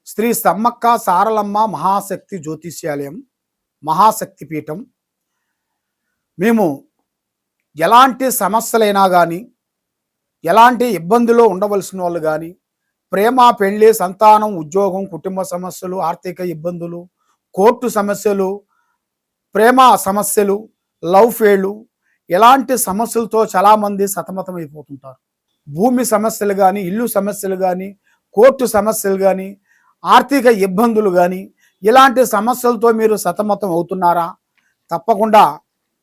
శ్రీ సమ్మక్క సారలమ్మ మహాశక్తి జ్యోతిష్యాలయం మహాశక్తి పీఠం. మేము ఎలాంటి సమస్యలైనా కానీ, ఎలాంటి ఇబ్బందులో ఉండవలసిన వాళ్ళు కానీ, ప్రేమ, పెళ్లి, సంతానం, ఉద్యోగం, కుటుంబ సమస్యలు, ఆర్థిక ఇబ్బందులు, కోర్టు సమస్యలు, ప్రేమ సమస్యలు, లవ్ ఫెయిలు, ఎలాంటి సమస్యలతో చాలామంది సతమతం అయిపోతుంటారు. భూమి సమస్యలు కానీ, ఇల్లు సమస్యలు కానీ, కోర్టు సమస్యలు కానీ, ఆర్థిక ఇబ్బందులు కానీ, ఇలాంటి సమస్యలతో మీరు సతమతం అవుతున్నారా? తప్పకుండా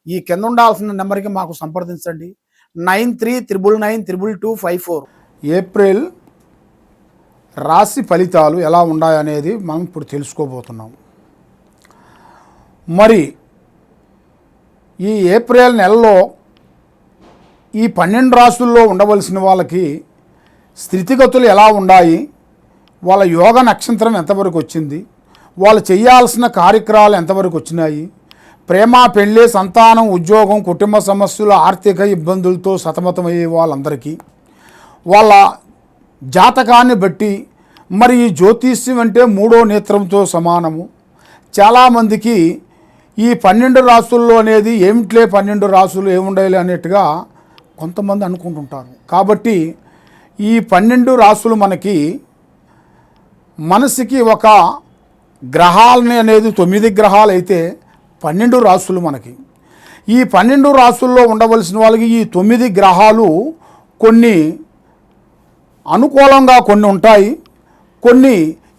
ఈ కింద ఉండాల్సిన నెంబర్కి మాకు సంప్రదించండి. 9399922254. ఏప్రిల్ రాశి ఫలితాలు ఎలా ఉన్నాయనేది మనం ఇప్పుడు తెలుసుకోబోతున్నాం. మరి ఈ ఏప్రిల్ నెలలో ఈ 12 రాశుల్లో ఉండవలసిన వాళ్ళకి స్థితిగతులు ఎలా ఉన్నాయి, వాళ్ళ యోగ నక్షత్రం ఎంతవరకు వచ్చింది, వాళ్ళు చేయాల్సిన కార్యక్రమాలు ఎంతవరకు వచ్చినాయి, ప్రేమ, పెళ్ళి, సంతానం, ఉద్యోగం, కుటుంబ సమస్యలు, ఆర్థిక ఇబ్బందులతో సతమతమయ్యే వాళ్ళందరికీ వాళ్ళ జాతకాన్ని బట్టి, మరి ఈ జ్యోతిష్యం అంటే 3వ నేత్రంతో సమానము. చాలామందికి ఈ 12 రాసుల్లో అనేది ఏమిట్లే 12 రాసులు ఏముండాలి అనేట్టుగా కొంతమంది అనుకుంటుంటారు. కాబట్టి ఈ 12 రాసులు మనసుకి ఒక గ్రహాలని అనేది 9 గ్రహాలు అయితే 12 రాసులు మనకి. ఈ 12 రాసుల్లో ఉండవలసిన వాళ్ళకి ఈ 9 గ్రహాలు కొన్ని అనుకూలంగా కొన్ని ఉంటాయి, కొన్ని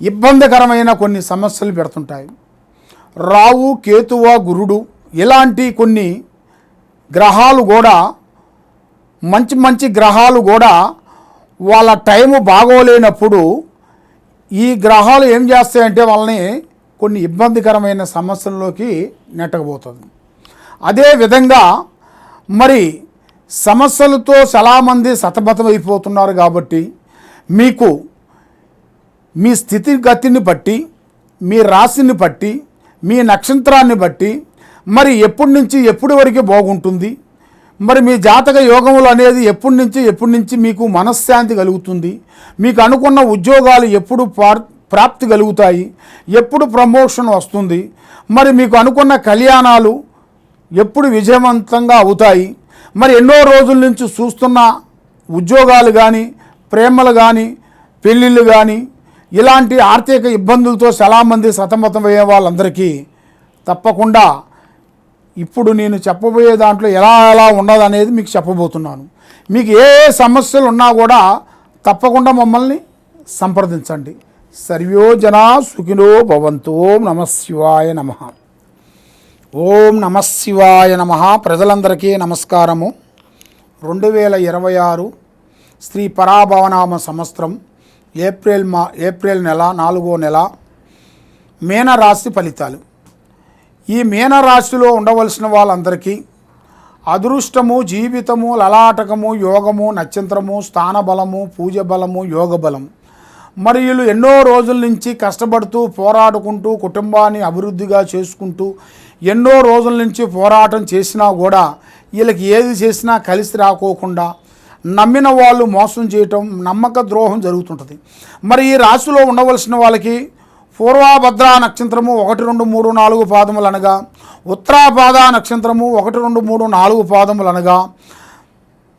ఇబ్బందికరమైన కొన్ని సమస్యలు పెడుతుంటాయి. రావు, కేతువ, గురుడు ఇలాంటి కొన్ని గ్రహాలు కూడా మంచి మంచి గ్రహాలు కూడా వాళ్ళ టైము బాగోలేనప్పుడు ఈ గ్రహాలు ఏం చేస్తాయంటే వాళ్ళని కొన్ని ఇబ్బందికరమైన సమస్యల్లోకి నెట్టకపోతుంది. అదేవిధంగా మరి సమస్యలతో చాలామంది సతమతమైపోతున్నారు. కాబట్టి మీకు మీ స్థితిగతిని బట్టి, మీ రాశిని బట్టి, మీ నక్షత్రాన్ని బట్టి మరి ఎప్పటి నుంచి ఎప్పటి వరకు బాగుంటుంది, మరి మీ జాతక యోగములు అనేది ఎప్పటి నుంచి మీకు మనశ్శాంతి కలుగుతుంది, మీకు అనుకున్న ఉద్యోగాలు ఎప్పుడు ప్రాప్తి కలుగుతాయి, ఎప్పుడు ప్రమోషన్ వస్తుంది, మరి మీకు అనుకున్న కళ్యాణాలు ఎప్పుడు విజయవంతంగా అవుతాయి, మరి ఎన్నో రోజుల నుంచి చూస్తున్న ఉద్యోగాలు కానీ, ప్రేమలు కానీ, పెళ్ళిళ్ళు కానీ, ఇలాంటి ఆర్థిక ఇబ్బందులతో చాలామంది సతమతమయ్యే వాళ్ళందరికీ తప్పకుండా ఇప్పుడు నేను చెప్పబోయే దాంట్లో ఎలా ఉన్నదనేది మీకు చెప్పబోతున్నాను. మీకు ఏ సమస్యలు ఉన్నా కూడా తప్పకుండా మమ్మల్ని సంప్రదించండి. సర్వో జనా సుఖినో భవంతు. ఓం నమః శివాయ నమః. ఓం నమః శివాయ నమః. ప్రజలందరికీ నమస్కారము. 2026 శ్రీ పరాభవనామ సంవత్సరం ఏప్రిల్ నెల 4వ నెల మీనరాశి ఫలితాలు. ఈ మీనరాశిలో ఉండవలసిన వాళ్ళందరికీ అదృష్టము, జీవితము, లలాటకము, యోగము, నక్షత్రము, స్థానబలము, పూజ బలము, యోగ బలము. మరి వీళ్ళు ఎన్నో రోజుల నుంచి కష్టపడుతూ పోరాడుకుంటూ కుటుంబాన్ని అభివృద్ధిగా చేసుకుంటూ ఎన్నో రోజుల నుంచి పోరాటం చేసినా కూడా వీళ్ళకి ఏది చేసినా కలిసి రాకోకుండా నమ్మిన వాళ్ళు మోసం చేయటం, నమ్మక ద్రోహం జరుగుతుంటుంది. మరి ఈ రాశిలో ఉండవలసిన వాళ్ళకి పూర్వభద్ర నక్షత్రము 1, 2, 3, 4 పాదములు అనగా, ఉత్తరాపాద నక్షత్రము 1, 2, 3, 4 పాదములు అనగా,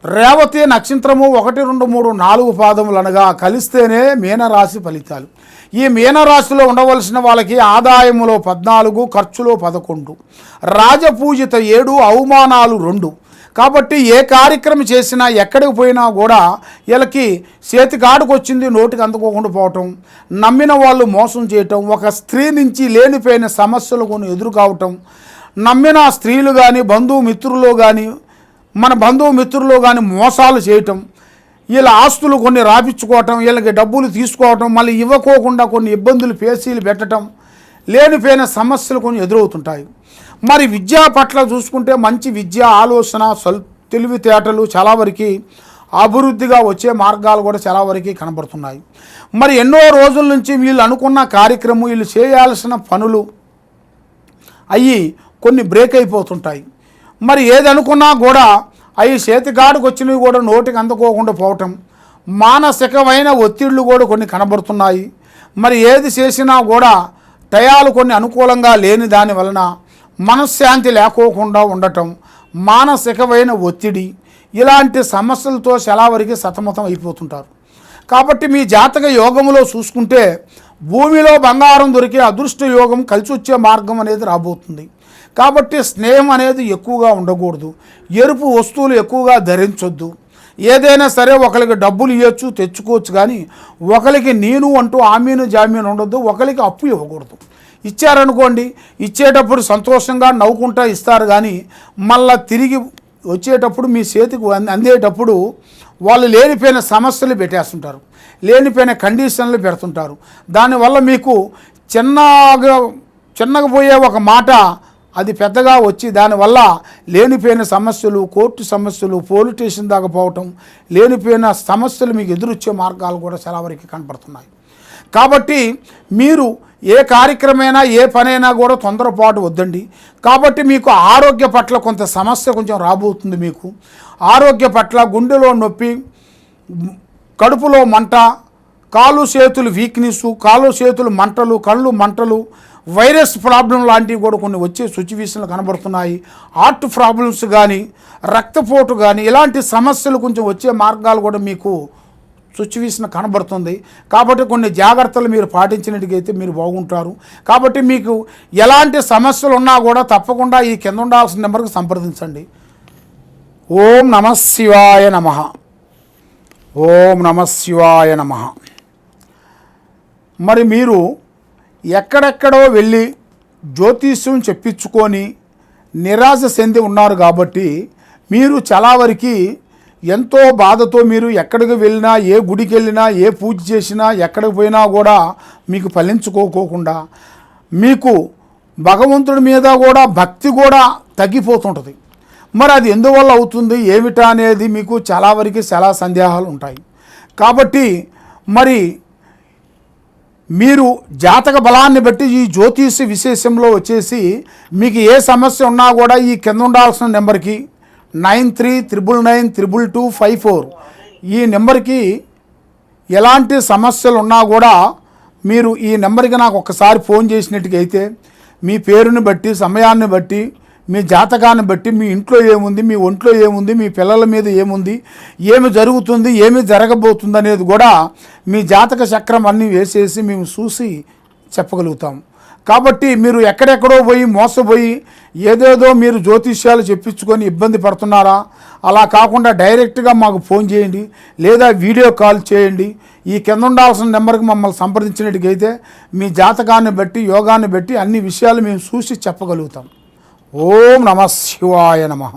రేవతి నక్షత్రము 1, 2, 3, 4 పాదములు అనగా కలిస్తేనే మీనరాశి ఫలితాలు. ఈ మీనరాశిలో ఉండవలసిన వాళ్ళకి ఆదాయములో 14, ఖర్చులో 11, రాజపూజిత 7, అవమానాలు 2. కాబట్టి ఏ కార్యక్రమం చేసినా ఎక్కడికి పోయినా కూడా వీళ్ళకి చేతికాడుకు వచ్చింది నోటికి అందుకోకుండా పోవటం, నమ్మిన వాళ్ళు మోసం చేయటం, ఒక స్త్రీ నుంచి లేనిపోయిన సమస్యలు కొన్ని ఎదురు కావటం, నమ్మిన స్త్రీలు కానీ బంధుమిత్రులు కానీ మోసాలు చేయటం, వీళ్ళ ఆస్తులు కొన్ని రాపించుకోవటం, వీళ్ళకి డబ్బులు తీసుకోవటం, మళ్ళీ ఇవ్వకోకుండా కొన్ని ఇబ్బందులు పేసీలు పెట్టడం, లేనిపోయిన సమస్యలు కొన్ని ఎదురవుతుంటాయి. మరి విద్యా పట్ల చూసుకుంటే మంచి విద్య, ఆలోచన, తెలివితేటలు చాలా వరకు అభివృద్ధిగా వచ్చే మార్గాలు కూడా చాలా వరకు కనబడుతున్నాయి. మరి ఎన్నో రోజుల నుంచి వీళ్ళు అనుకున్న కార్యక్రమం, వీళ్ళు చేయాల్సిన పనులు అవి కొన్ని బ్రేక్ అయిపోతుంటాయి. మరి ఏది అనుకున్నా కూడా అవి చేతికాడుకు వచ్చినవి కూడా నోటికి అందుకోకుండా పోవటం, మానసికమైన ఒత్తిళ్లు కూడా కొన్ని కనబడుతున్నాయి. మరి ఏది చేసినా కూడా టయాలు కొన్ని అనుకూలంగా లేని దాని వలన మనశ్శాంతి లేకోకుండా ఉండటం, మానసికమైన ఒత్తిడి, ఇలాంటి సమస్యలతో చాలా వరకు సతమతం అయిపోతుంటారు. కాబట్టి మీ జాతక యోగములో చూసుకుంటే భూమిలో బంగారం దొరికే అదృష్ట యోగం కలిసి వచ్చే మార్గం అనేది రాబోతుంది. కాబట్టి స్నేహం అనేది ఎక్కువగా ఉండకూడదు, ఎరుపు వస్తువులు ఎక్కువగా ధరించొద్దు. ఏదైనా సరే ఒకరికి డబ్బులు ఇవ్వచ్చు, తెచ్చుకోవచ్చు, కానీ ఒకరికి నేను అంటూ ఆమీను జామీను ఉండొద్దు, ఒకరికి అప్పు ఇవ్వకూడదు. ఇచ్చారనుకోండి, ఇచ్చేటప్పుడు సంతోషంగా నవ్వుకుంటా ఇస్తారు, కానీ మళ్ళా తిరిగి వచ్చేటప్పుడు మీ చేతికి అందేటప్పుడు వాళ్ళు లేనిపోయిన సమస్యలు పెట్టేస్తుంటారు, లేనిపోయిన కండిషన్లు పెడుతుంటారు. దానివల్ల మీకు చిన్నగా పోయే ఒక మాట అది పెద్దగా వచ్చి దానివల్ల లేనిపోయిన సమస్యలు, కోర్టు సమస్యలు, పోలీస్ స్టేషన్ దాకా పోవటం, లేనిపోయిన సమస్యలు మీకు ఎదురొచ్చే మార్గాలు కూడా చాలా వరకు కనపడుతున్నాయి. కాబట్టి మీరు ఏ కార్యక్రమైనా ఏ పనైనా కూడా తొందరపాటు వద్దండి. కాబట్టి మీకు ఆరోగ్య పట్ల కొంత సమస్య కొంచెం రాబోతుంది. మీకు ఆరోగ్య పట్ల గుండెలో నొప్పి, కడుపులో మంట, కాలు చేతులు వీక్నెస్, కాలు చేతులు మంటలు, కళ్ళు మంటలు, వైరస్ ప్రాబ్లం లాంటివి కూడా కొన్ని వచ్చే సిచ్యువేషన్లు కనబడుతున్నాయి. హార్ట్ ప్రాబ్లమ్స్ కానీ, రక్తపోటు కానీ, ఇలాంటి సమస్యలు కొంచెం వచ్చే మార్గాలు కూడా మీకు సిచ్యువేషన్ కనబడుతుంది. కాబట్టి కొన్ని జాగ్రత్తలు మీరు పాటించినట్టుగైతే మీరు బాగుంటారు. కాబట్టి మీకు ఎలాంటి సమస్యలు ఉన్నా కూడా తప్పకుండా ఈ కింద ఉండాల్సిన నెంబర్కి సంప్రదించండి. ఓం నమః శివాయ నమః. ఓం నమః శివాయ నమః. మరి మీరు ఎక్కడెక్కడో వెళ్ళి జ్యోతిష్యం చెప్పించుకొని నిరాశ చెంది ఉన్నారు. కాబట్టి మీరు చాలా వరకు ఎంతో బాధతో మీరు ఎక్కడికి వెళ్ళినా, ఏ గుడికి వెళ్ళినా, ఏ పూజ చేసినా, ఎక్కడికి పోయినా కూడా మీకు ఫలించుకోకుండా మీకు భగవంతుడి మీద కూడా భక్తి కూడా తగ్గిపోతుంటుంది. మరి అది ఎందువల్ల అవుతుంది ఏమిటా అనేది మీకు చాలా వరకు చాలా సందేహాలు ఉంటాయి. కాబట్టి మరి మీరు జాతక బలాన్ని బట్టి ఈ జ్యోతిష విశేషంలో వచ్చేసి మీకు ఏ సమస్య ఉన్నా కూడా ఈ కింద ఉండాల్సిన నెంబర్కి 9399922254 ఈ నెంబర్కి ఎలాంటి సమస్యలు ఉన్నా కూడా మీరు ఈ నెంబర్కి నాకు ఒకసారి ఫోన్ చేసినట్టుగైతే మీ పేరుని బట్టి, సమయాన్ని బట్టి, మీ జాతకాన్ని బట్టి, మీ ఇంట్లో ఏముంది, మీ ఒంట్లో ఏముంది, మీ పిల్లల మీద ఏముంది, ఏమి జరుగుతుంది, ఏమి జరగబోతుంది అనేది కూడా మీ జాతక చక్రం అన్నీ వేసేసి మేము చూసి చెప్పగలుగుతాం. కాబట్టి మీరు ఎక్కడెక్కడో పోయి మోసపోయి ఏదేదో మీరు జ్యోతిష్యాలు చెప్పించుకొని ఇబ్బంది పడుతున్నారా? అలా కాకుండా డైరెక్ట్గా మాకు ఫోన్ చేయండి, లేదా వీడియో కాల్ చేయండి. ఈ కింద ఉండాల్సిన నెంబర్కి మమ్మల్ని సంప్రదించినట్టుగైతే మీ జాతకాన్ని బట్టి, యోగాన్ని బట్టి అన్ని విషయాలు మేము చూసి చెప్పగలుగుతాం. ఓం నమః శివాయ నమః.